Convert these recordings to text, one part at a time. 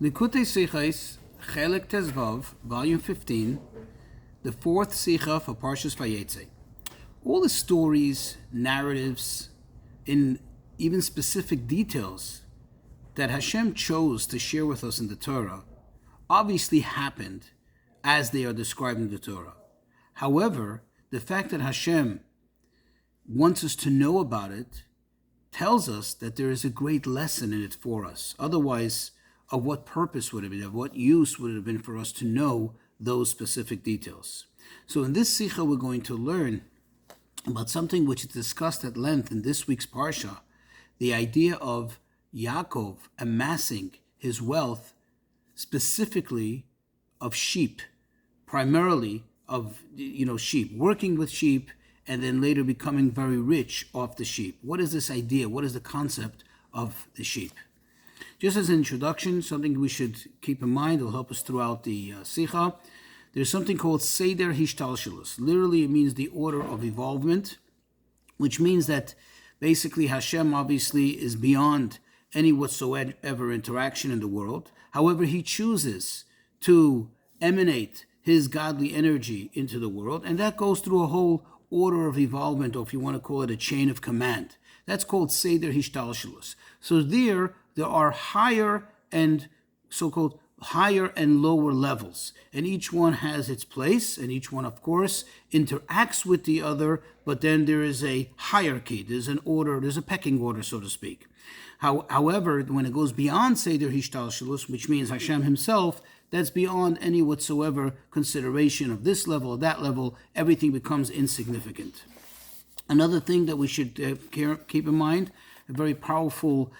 Likutei Sichos, Chelek Tezvav, Volume 15, the fourth Sicha for Parshas Vayetze. All the stories, narratives, in even specific details that Hashem chose to share with us in the Torah obviously happened as they are described in the Torah. However, the fact that Hashem wants us to know about it tells us that there is a great lesson in it for us. Otherwise, of what purpose would it be? Of what use would it have been for us to know those specific details? So in this Sicha, we're going to learn about something which is discussed at length in this week's Parsha, the idea of Yaakov amassing his wealth specifically of sheep, primarily of sheep, working with sheep, and then later becoming very rich off the sheep. What is this idea? What is the concept of the sheep? Just as an introduction, something we should keep in mind, it'll help us throughout the Sicha. There's something called Seder Hishtalshelus. Literally, it means the order of evolvement, which means that basically Hashem obviously is beyond any whatsoever interaction in the world. However, he chooses to emanate his godly energy into the world, and that goes through a whole order of evolvement, or if you want to call it a chain of command. That's called Seder Hishtalshelus. So there are higher and so-called higher and lower levels, and each one has its place, and each one, of course, interacts with the other, but then there is a hierarchy, there's an order, there's a pecking order, so to speak. However, when it goes beyond Seder Hishtalshelus, which means Hashem himself, that's beyond any whatsoever consideration of this level or that level. Everything becomes insignificant. Another thing that we should keep in mind, a very powerful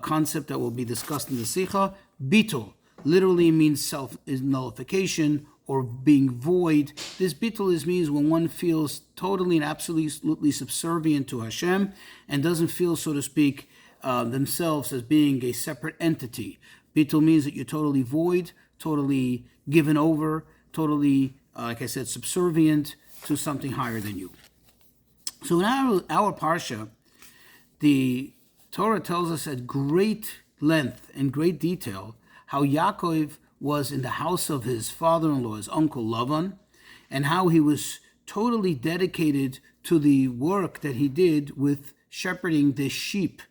concept that will be discussed in the Sicha, bitul, literally means nullification or being void. This bitul means when one feels totally and absolutely subservient to Hashem and doesn't feel, so to speak, themselves as being a separate entity. Bitul means that you're totally void, totally given over, totally, like I said, subservient to something higher than you. So in our Parsha, the Torah tells us at great length and great detail how Yaakov was in the house of his father-in-law, his uncle Lavan, and how he was totally dedicated to the work that he did with shepherding the sheep,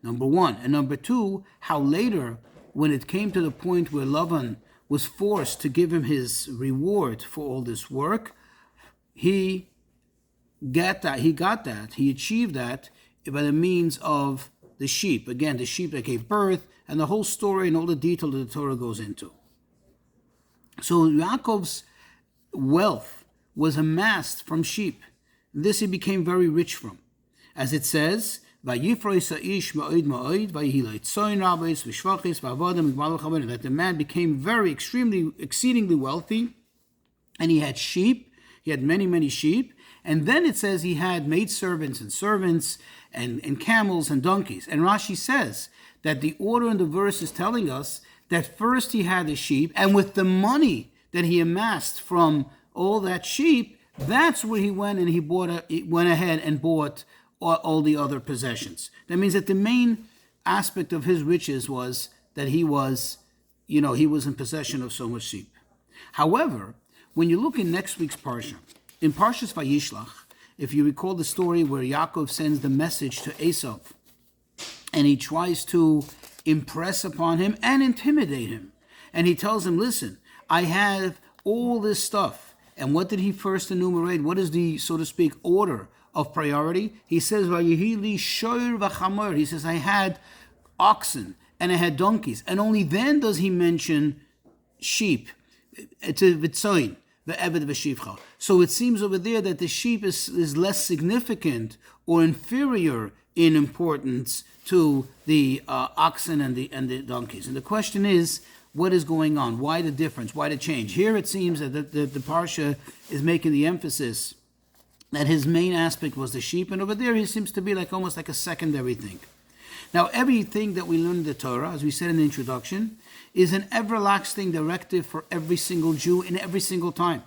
number one. And number two, how later, when it came to the point where Lavan was forced to give him his reward for all this work, he achieved that by the means of the sheep. Again, the sheep that gave birth, and the whole story and all the detail that the Torah goes into. So Yaakov's wealth was amassed from sheep. This he became very rich from. As it says, that the man became exceedingly wealthy, and he had sheep. He had many sheep. And then it says he had maidservants and servants and camels and donkeys. And Rashi says that the order in the verse is telling us that first he had the sheep, and with the money that he amassed from all that sheep, that's where he went and he went ahead and bought all the other possessions. That means that the main aspect of his riches was that he was in possession of so much sheep. However, when you look in next week's Parsha, in Parshas Vayishlach, if you recall the story where Yaakov sends the message to Esau, and he tries to impress upon him and intimidate him, and he tells him, listen, I have all this stuff. And what did he first enumerate? What is the, so to speak, order of priority? He says, he says, I had oxen and I had donkeys. And only then does he mention sheep. It's a vitzoin, the eved v'shivcha. So it seems over there that the sheep is less significant or inferior in importance to the oxen and the donkeys. And the question is, what is going on? Why the difference? Why the change? Here it seems that the Parsha is making the emphasis that his main aspect was the sheep, and over there he seems to be almost like a secondary thing. Now, everything that we learn in the Torah, as we said in the introduction, is an everlasting directive for every single Jew in every single time,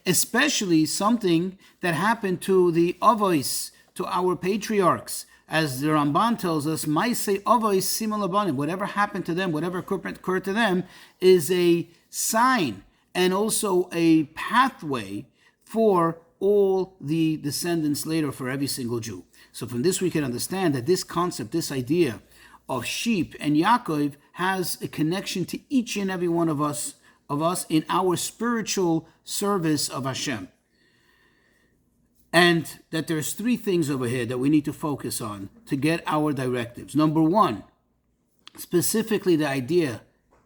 especially something that happened to the Avos, to our patriarchs, as the Ramban tells us, Maisei Avos Simon Labanim, whatever happened to them, whatever occurred to them, is a sign and also a pathway for all the descendants later, for every single Jew. So from this we can understand that this concept, this idea of sheep and Yaakov has a connection to each and every one of us in our spiritual service of Hashem. And that there's three things over here that we need to focus on to get our directives. Number one, specifically the idea,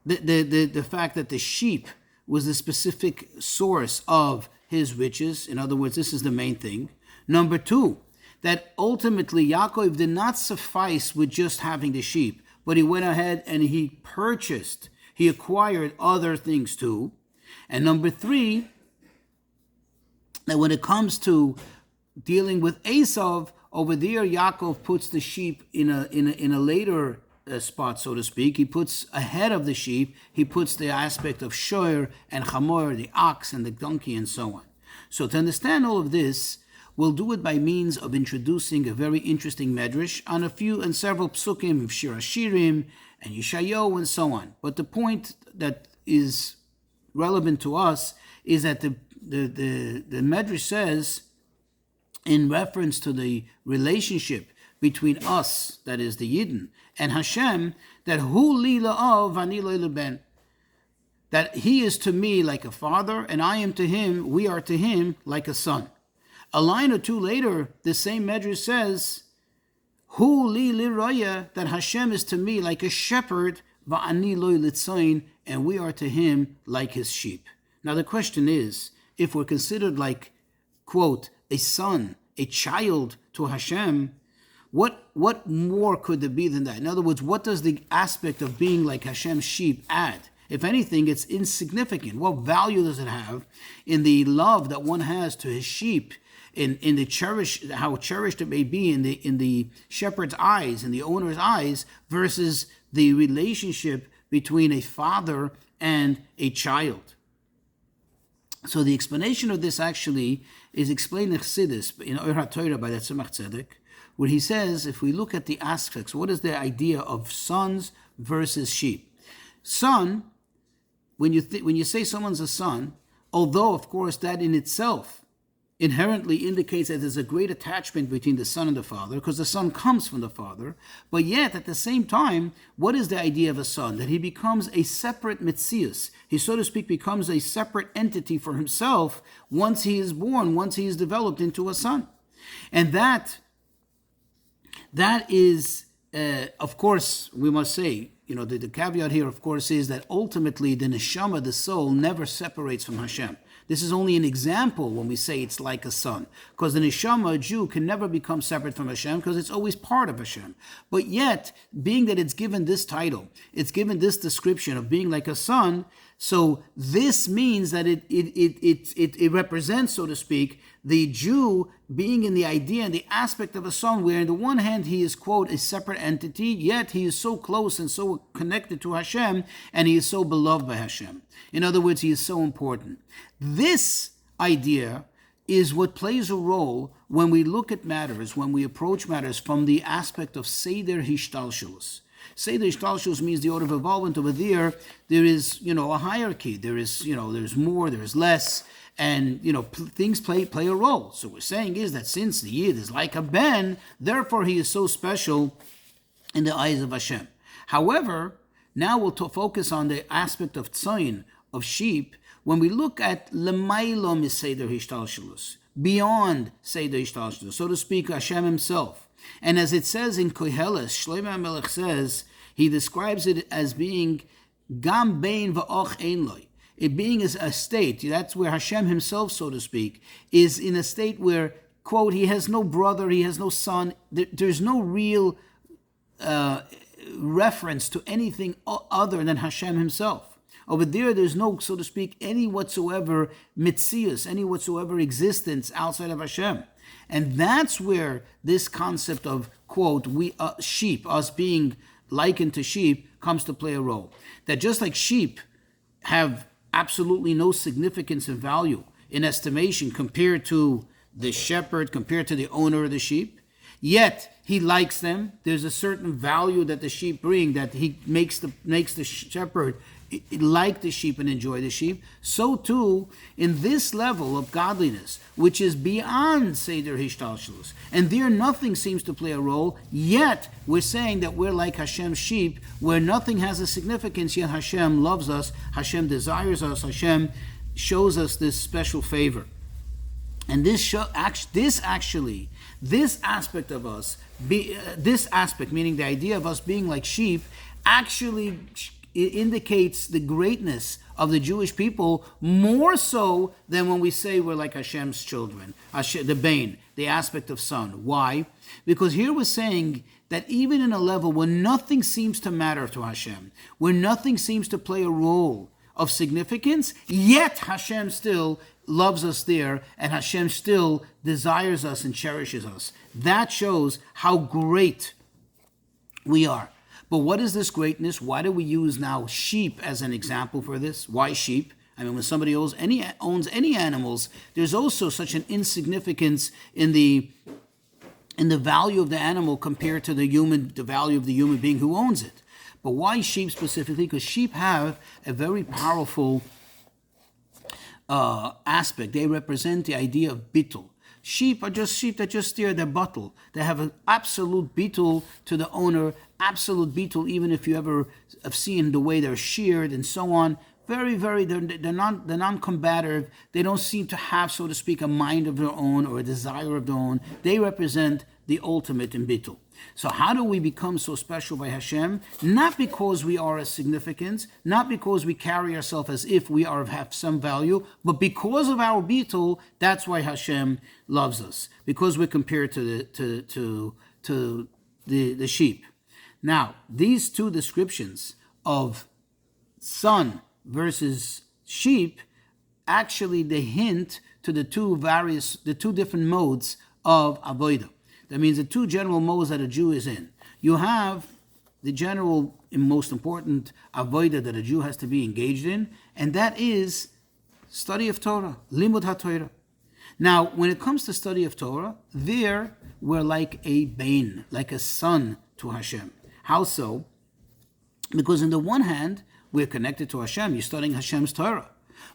the fact that the sheep was the specific source of his riches. In other words, this is the main thing. Number two, that ultimately Yaakov did not suffice with just having the sheep, but he went ahead and he acquired other things too. And number three, that when it comes to dealing with Esav, over there Yaakov puts the sheep in a later spot, so to speak. He puts ahead of the sheep, he puts the aspect of shoyer and chamor, the ox and the donkey and so on. So to understand all of this, we'll do it by means of introducing a very interesting medrash on several psukim of Shir Hashirim and Yeshayahu and so on. But the point that is relevant to us is that the medrash says, in reference to the relationship between us, that is the Yidden, and Hashem, that hu li la'av v'ani lo leben, that he is to me like a father, and I am to him, we are to him like a son. A line or two later, the same medrash says, hu li liroya, that Hashem is to me like a shepherd, v'ani lo litzayin, and we are to him like his sheep. Now the question is, if we're considered like, quote, a son, a child to Hashem, what more could there be than that? In other words, what does the aspect of being like Hashem's sheep add? If anything, it's insignificant. What value does it have in the love that one has to his sheep, in the how cherished it may be in the shepherd's eyes, in the owner's eyes, versus the relationship between a father and a child? So the explanation of this actually is explained in Chassidus, in Or HaTorah by the Tzemach Tzedek, where he says, if we look at the aspects, what is the idea of sons versus sheep? Son, when you say someone's a son, although of course that in itself inherently indicates that there's a great attachment between the son and the father, because the son comes from the father, but yet at the same time, what is the idea of a son? That he becomes a separate mitzius. He, so to speak, becomes a separate entity for himself once he is born, once he is developed into a son. And that is, of course, we must say, the caveat here, of course, is that ultimately the neshama, the soul, never separates from Hashem. This is only an example when we say it's like a son, because the neshama, a Jew, can never become separate from Hashem because it's always part of Hashem. But yet, being that it's given this title, it's given this description of being like a son, so this means that it represents, so to speak, the Jew being in the idea and the aspect of a son, where on the one hand he is, quote, a separate entity, yet he is so close and so connected to Hashem, and he is so beloved by Hashem. In other words, he is so important. This idea is what plays a role when we look at matters, when we approach matters from the aspect of Seder Hishtalshelus. Seder Hishtalshelus means the order of involvement. Over there is, a hierarchy. There is, there's more, there's less, and, things play a role. So what we're saying is that since the Yid is like a Ben, therefore he is so special in the eyes of Hashem. However, now we'll focus on the aspect of tzayin, of sheep, when we look at Lemailo Miseder Hishtalshelus, beyond Seder Hishtalshelus, so to speak, Hashem himself. And as it says in Koheles, Shlomo HaMelech says, he describes it as being Gam Bein V'och Ein Loi. It being as a state, that's where Hashem himself, so to speak, is in a state where, quote, he has no brother, he has no son, there's no real reference to anything other than Hashem himself. Over there's no, so to speak, any whatsoever mitzius, any whatsoever existence outside of Hashem. And that's where this concept of, quote, we sheep, us being likened to sheep, comes to play a role. That just like sheep have absolutely no significance and value in estimation compared to the shepherd, compared to the owner of the sheep, Yet he likes them. There's a certain value that the sheep bring, that he makes the shepherd like the sheep and enjoy the sheep. So too, in this level of godliness, which is beyond Seder Hishtalshelus, and there nothing seems to play a role, yet we're saying that we're like Hashem's sheep, where nothing has a significance, yet Hashem loves us, Hashem desires us, Hashem shows us this special favor. And this aspect of us, this aspect, meaning the idea of us being like sheep, actually indicates the greatness of the Jewish people more so than when we say we're like Hashem's children, the Bain, the aspect of son. Why? Because here we're saying that even in a level where nothing seems to matter to Hashem, where nothing seems to play a role of significance, yet Hashem still loves us there, and Hashem still desires us and cherishes us. That shows how great we are. But what is this greatness? Why do we use now sheep as an example for this? Why sheep? I mean, when somebody owns any animals, there's also such an insignificance in the value of the animal compared to the value of the human being who owns it. But why sheep specifically? Because sheep have a very powerful aspect. They represent the idea of bittul. Sheep are just sheep that just steer their buttle. They have an absolute bittul to the owner, absolute bittul, even if you ever have seen the way they're sheared and so on. Very, very, they're non-combative. They don't seem to have, so to speak, a mind of their own or a desire of their own. They represent the ultimate in bittul. So how do we become so special by Hashem? Not because we are of significance, not because we carry ourselves as if we have some value, but because of our bittul. That's why Hashem loves us, because we're compared to the sheep. Now, these two descriptions of son versus sheep, actually they hint to the two different modes of avodah. That means the two general modes that a Jew is in. You have the general and most important avodah that a Jew has to be engaged in, and that is study of Torah, limud haTorah. Now, when it comes to study of Torah, there we're like a bain, like a son to Hashem. How so? Because on the one hand, we're connected to Hashem. You're studying Hashem's Torah.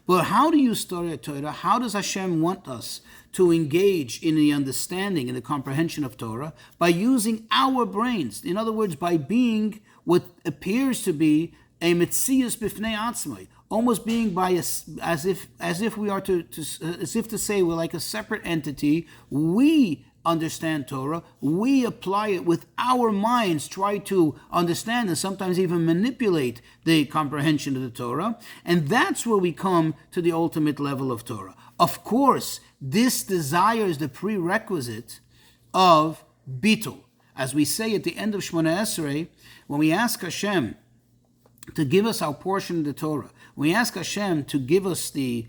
But how do you study Torah? How does Hashem want us to engage in the understanding and the comprehension of Torah? By using our brains. In other words, by being what appears to be a metzius b'fnei atzmai, almost being as if we are as if to say we're like a separate entity. We understand Torah, we apply it with our minds, try to understand and sometimes even manipulate the comprehension of the Torah, and that's where we come to the ultimate level of Torah. Of course, this desire is the prerequisite of bittul. As we say at the end of Shmona Esrei, when we ask Hashem to give us our portion of the Torah, when we ask Hashem to give us the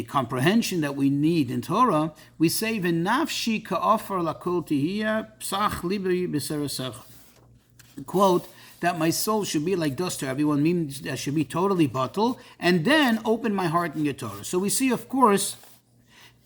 comprehension that we need in Torah, we say, "V'nafshi ka'ofar lakol tihiyah psach libri b'serasach." Quote, that my soul should be like dust to everyone, means that should be totally bottled, and then open my heart in your Torah. So we see, of course,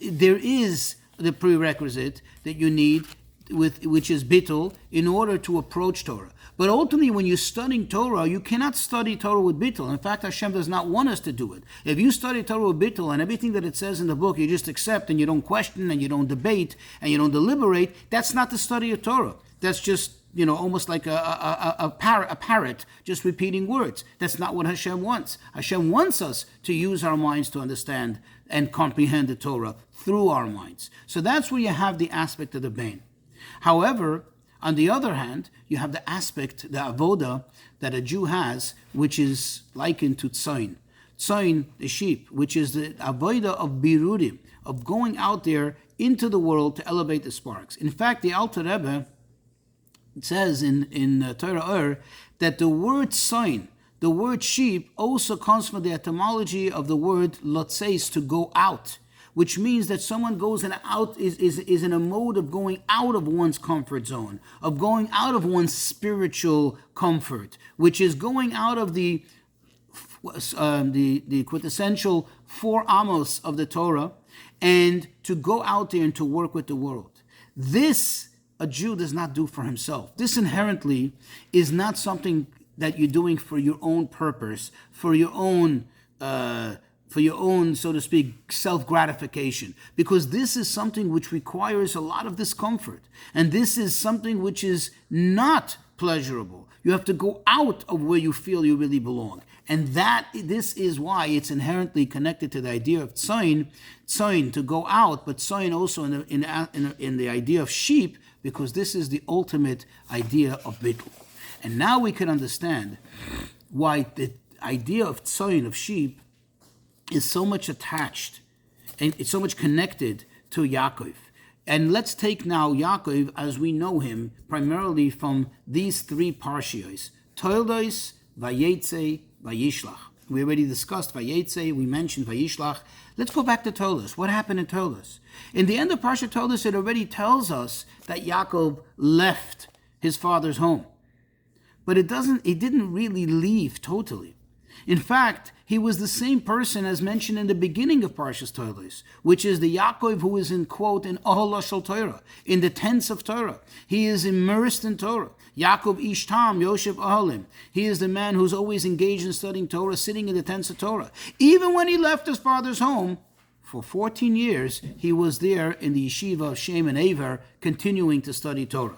there is the prerequisite that you need, which is bittul, in order to approach Torah. But ultimately, when you're studying Torah, you cannot study Torah with bittul. In fact, Hashem does not want us to do it. If you study Torah with bittul and everything that it says in the book, you just accept and you don't question and you don't debate and you don't deliberate, that's not the study of Torah. That's just, almost like a parrot just repeating words. That's not what Hashem wants. Hashem wants us to use our minds to understand and comprehend the Torah through our minds. So that's where you have the aspect of the bain. However, on the other hand, you have the aspect, the avodah, that a Jew has, which is likened to tzayin. Tzayin, the sheep, which is the avodah of birudim, of going out there into the world to elevate the sparks. In fact, the Alter Rebbe says in Torah that the word tzayin, the word sheep, also comes from the etymology of the word lotzeis, to go out, which means that someone goes out is in a mode of going out of one's comfort zone, of going out of one's spiritual comfort, which is going out of the quintessential 4 amos of the Torah, and to go out there and to work with the world. This a Jew does not do for himself. This inherently is not something that you're doing for your own purpose, for your own, so to speak, self-gratification. Because this is something which requires a lot of discomfort. And this is something which is not pleasurable. You have to go out of where you feel you really belong. And this is why it's inherently connected to the idea of tzayin, to go out, but tzayin also in the idea of sheep, because this is the ultimate idea of bittul. And now we can understand why the idea of tzayin, of sheep, is so much attached and it's so much connected to Yaakov. And let's take now Yaakov as we know him primarily from these three parshios: Toldos, Vayetze, Vayishlach. We already discussed Vayetze, we mentioned Vayishlach. Let's go back to Toldos. What happened in Toldos? In the end of Parsha Toldos, it already tells us that Yaakov left his father's home. But it didn't really leave totally. In fact, he was the same person as mentioned in the beginning of Parshas Toldos, which is the Yaakov who is in, quote, in Ohala Shel Torah, in the tents of Torah. He is immersed in Torah. Yaakov Ish Tam, Yoshev Ohalim. He is the man who's always engaged in studying Torah, sitting in the tents of Torah. Even when he left his father's home, for 14 years, he was there in the yeshiva of Shem and Aver, continuing to study Torah.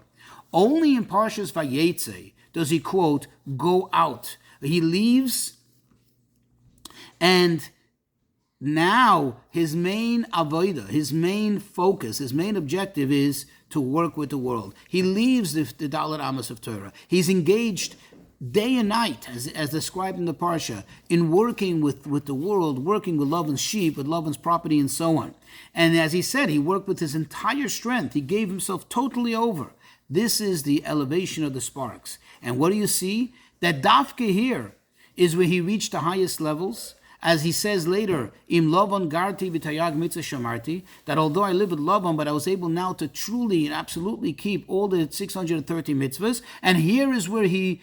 Only in Parshas Vayetze does he, quote, go out. He leaves, and now his main avodah, his main focus, his main objective is to work with the world. He leaves the Dalet Amos of Torah. He's engaged day and night, as described in the Parsha, in working with the world, working with Lavan's sheep, with Lavan's property, and so on. And as he said, he worked with his entire strength. He gave himself totally over. This is the elevation of the sparks. And what do you see? That Dafke here is where he reached the highest levels. As he says later, Im Lavan Garti V'Tayag Mitzvah Shamarti, that although I live with Lavan, but I was able now to truly and absolutely keep all the 630 mitzvahs. And here is where he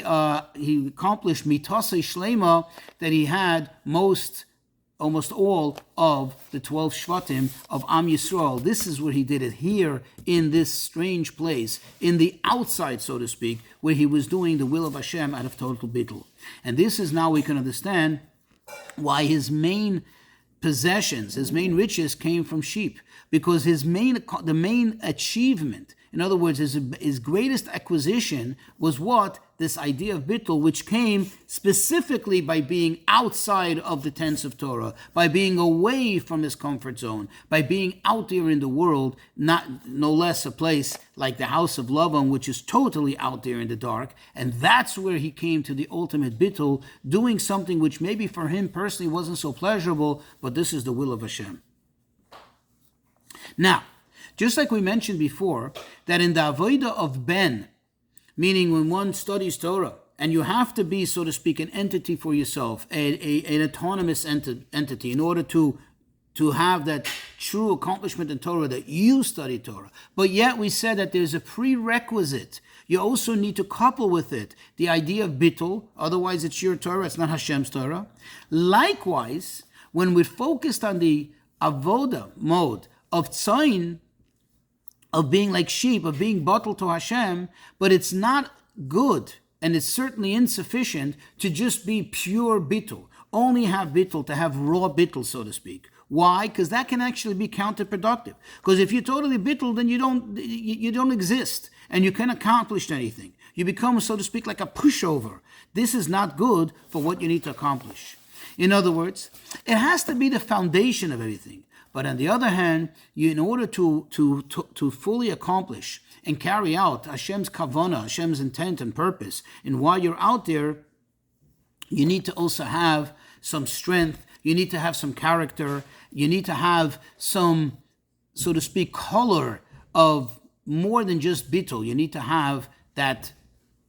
accomplished Mitase Shlema, that he had almost all of the 12 Shvatim of Am Yisrael. This is where he did it, here in this strange place, in the outside, so to speak, where he was doing the will of Hashem out of total bittul. And this is now we can understand why his main possessions, his main riches came from sheep, because the main achievement, in other words, his greatest acquisition was what? This idea of bittul, which came specifically by being outside of the tents of Torah, by being away from his comfort zone, by being out there in the world, no less a place like the house of Lavan, which is totally out there in the dark. And that's where he came to the ultimate bittul, doing something which maybe for him personally wasn't so pleasurable, but this is the will of Hashem. Now, just like we mentioned before, that in the avodah of ben, meaning when one studies Torah, and you have to be, so to speak, an entity for yourself, an autonomous entity, in order to have that true accomplishment in Torah, that you study Torah. But yet we said that there's a prerequisite. You also need to couple with it the idea of bittul, otherwise it's your Torah, it's not Hashem's Torah. Likewise, when we're focused on the avodah mode of tzayin, of being like sheep, of being bottled to Hashem, but it's not good, and it's certainly insufficient to just be pure bittul. Only have bittul, to have raw bittul, so to speak. Why? Because that can actually be counterproductive. Because if you're totally bittul, then you don't exist, and you can't accomplish anything. You become, so to speak, like a pushover. This is not good for what you need to accomplish. In other words, it has to be the foundation of everything. But on the other hand, in order to fully accomplish and carry out Hashem's kavanah, Hashem's intent and purpose, and while you're out there, you need to also have some strength, you need to have some character, you need to have some, so to speak, color of more than just bittul. You need to have that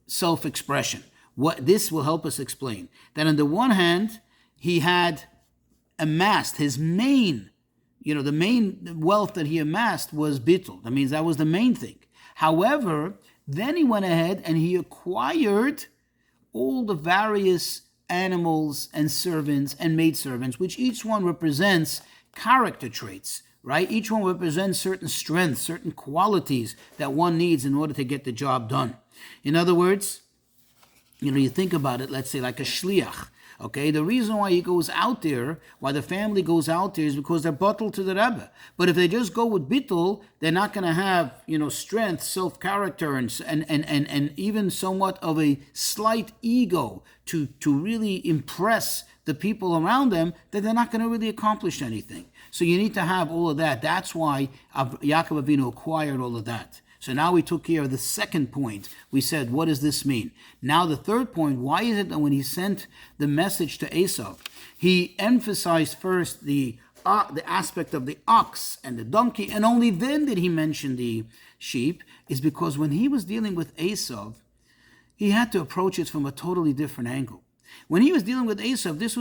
self-expression. What this will help us explain. That on the one hand, he had amassed his main, the main wealth that he amassed was bittul. That means that was the main thing. However, then he went ahead and he acquired all the various animals and servants and maidservants, which each one represents character traits, right? Each one represents certain strengths, certain qualities that one needs in order to get the job done. In other words, you think about it, let's say like a shliach. Okay, the reason why he goes out there, why the family goes out there, is because they're bottled to the Rebbe. But if they just go with bittul, they're not going to have, strength, self-character, and even somewhat of a slight ego to really impress the people around them, that they're not going to really accomplish anything. So you need to have all of that. That's why Yaakov Avinu acquired all of that. So now we took care of the second point. We said, what does this mean? Now the third point, why is it that when he sent the message to Esau, he emphasized first the aspect of the ox and the donkey, and only then did he mention the sheep? Is because when he was dealing with Esau, he had to approach it from a totally different angle. When he was dealing with Esau, this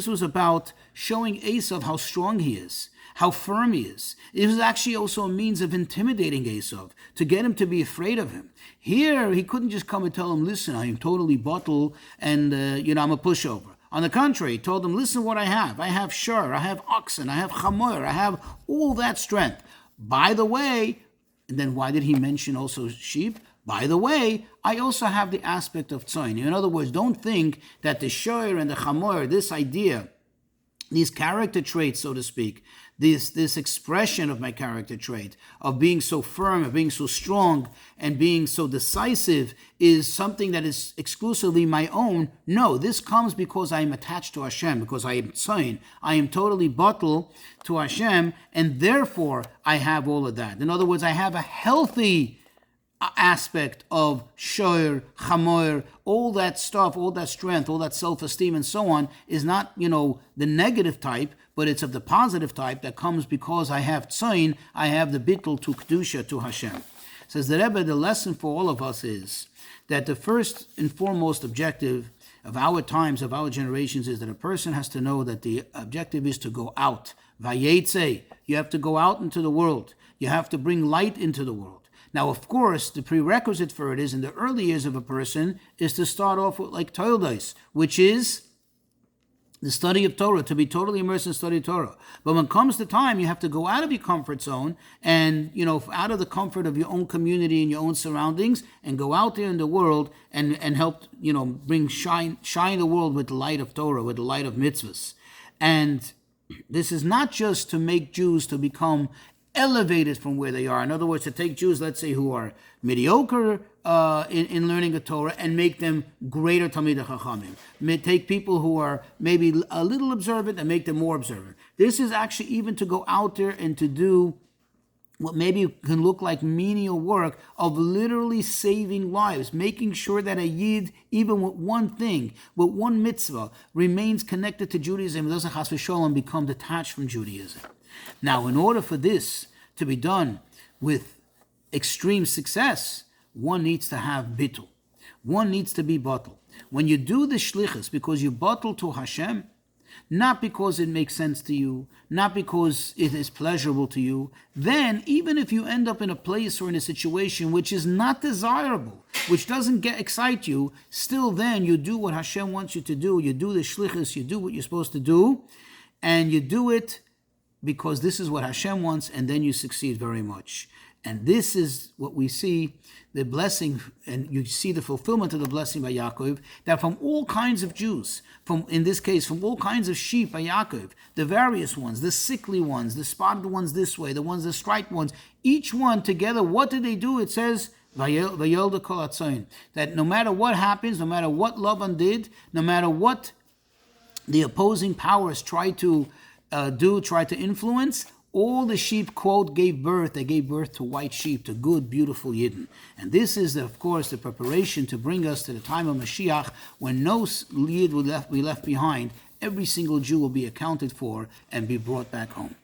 was about showing Esau how strong he is, how firm he is. It was actually also a means of intimidating Esau, to get him to be afraid of him. Here, he couldn't just come and tell him, listen, I am totally bottled and, I'm a pushover. On the contrary, he told him, listen what I have. I have shur, I have oxen, I have chamor, I have all that strength. By the way, and then why did he mention also sheep? By the way, I also have the aspect of tzayin. In other words, don't think that the shur and the chamor, this idea, these character traits, so to speak, this expression of my character trait, of being so firm, of being so strong, and being so decisive, is something that is exclusively my own. No, this comes because I am attached to Hashem, because I am tzayin. I am totally bottled to Hashem, and therefore I have all of that. In other words, I have a healthy aspect of shoyer, chamor, all that stuff, all that strength, all that self-esteem and so on is not, the negative type, but it's of the positive type that comes because I have tzayin, I have the bittul to kedusha, to Hashem. Says the Rebbe, the lesson for all of us is that the first and foremost objective of our times, of our generations, is that a person has to know that the objective is to go out. Vayetze, you have to go out into the world. You have to bring light into the world. Now, of course, the prerequisite for it is, in the early years of a person, is to start off with like Toildos, which is the study of Torah, to be totally immersed in study of Torah. But when it comes to time, you have to go out of your comfort zone and, out of the comfort of your own community and your own surroundings, and go out there in the world and help, shine the world with the light of Torah, with the light of mitzvahs. And this is not just to make Jews to become elevated from where they are. In other words, to take Jews, let's say, who are mediocre in learning the Torah, and make them greater Talmidei Chachamim. Take people who are maybe a little observant and make them more observant. This is actually even to go out there and to do what maybe can look like menial work of literally saving lives, making sure that a Yid, even with one thing, with one mitzvah, remains connected to Judaism, doesn't chas v'sholom become detached from Judaism. Now, in order for this to be done with extreme success, one needs to have bittul. One needs to be bottled. When you do the shlichus because you bottle to Hashem, not because it makes sense to you, not because it is pleasurable to you, then even if you end up in a place or in a situation which is not desirable, which doesn't excite you, still then you do what Hashem wants you to do. You do the shlichus, you do what you're supposed to do, and you do it because this is what Hashem wants, and then you succeed very much. And this is what we see, the blessing, and you see the fulfillment of the blessing by Yaakov, that from all kinds of Jews, in this case, from all kinds of sheep by Yaakov, the various ones, the sickly ones, the spotted ones this way, the ones, the striped ones, each one together, what did they do? It says, Vayelda kol hatzayin, that no matter what happens, no matter what Lavan did, no matter what the opposing powers try to influence, all the sheep, quote, gave birth. They gave birth to white sheep, to good, beautiful Yidden. And this is, of course, the preparation to bring us to the time of Mashiach, when no Yid will be left behind. Every single Jew will be accounted for and be brought back home.